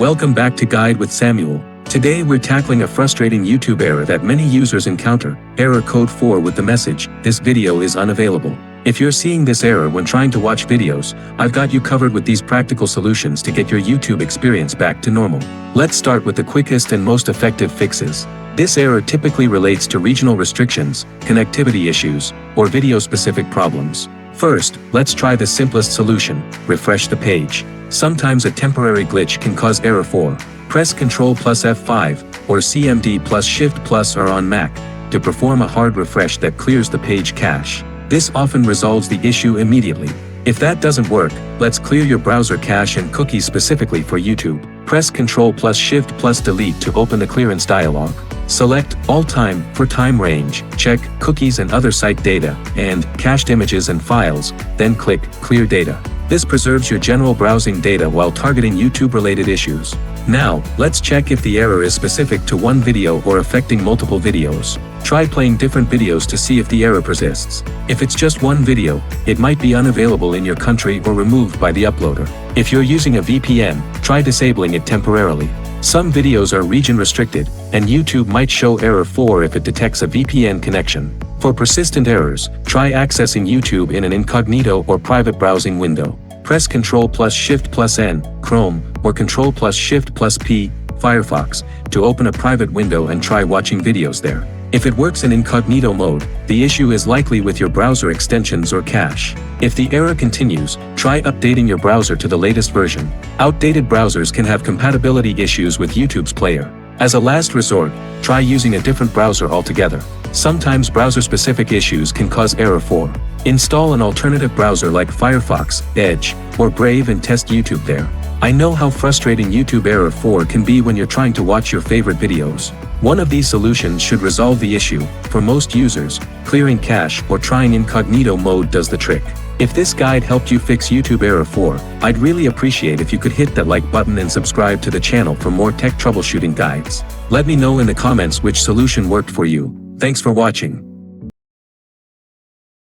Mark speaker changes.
Speaker 1: Welcome back to Guide with Samuel. Today we're tackling a frustrating YouTube error that many users encounter, error code 4 with the message, "This video is unavailable." If you're seeing this error when trying to watch videos, I've got you covered with these practical solutions to get your YouTube experience back to normal. Let's start with the quickest and most effective fixes. This error typically relates to regional restrictions, connectivity issues, or video-specific problems. First, let's try the simplest solution: refresh the page. Sometimes a temporary glitch can cause error 4. Press Ctrl plus F5, or CMD plus Shift plus R on Mac, to perform a hard refresh that clears the page cache. This often resolves the issue immediately. If that doesn't work, let's clear your browser cache and cookies specifically for YouTube. Press Ctrl plus Shift plus Delete to open the clearance dialog. Select All Time for time range, check Cookies and other site data, and Cached images and files, then click Clear Data. This preserves your general browsing data while targeting YouTube-related issues. Now, let's check if the error is specific to one video or affecting multiple videos. Try playing different videos to see if the error persists. If it's just one video, it might be unavailable in your country or removed by the uploader. If you're using a VPN, try disabling it temporarily. Some videos are region restricted, and YouTube might show error 4 if it detects a VPN connection. For persistent errors, try accessing YouTube in an incognito or private browsing window. Press Ctrl plus Shift plus N, Chrome, or Ctrl plus Shift plus P, Firefox, to open a private window and try watching videos there. If it works in incognito mode, the issue is likely with your browser extensions or cache. If the error continues, try updating your browser to the latest version. Outdated browsers can have compatibility issues with YouTube's player. As a last resort, try using a different browser altogether. Sometimes browser-specific issues can cause error 4. Install an alternative browser like Firefox, Edge, or Brave and test YouTube there. I know how frustrating YouTube error 4 can be when you're trying to watch your favorite videos. One of these solutions should resolve the issue. For most users, clearing cache or trying incognito mode does the trick. If this guide helped you fix YouTube error 4, I'd really appreciate if you could hit that like button and subscribe to the channel for more tech troubleshooting guides. Let me know in the comments which solution worked for you. Thanks for watching.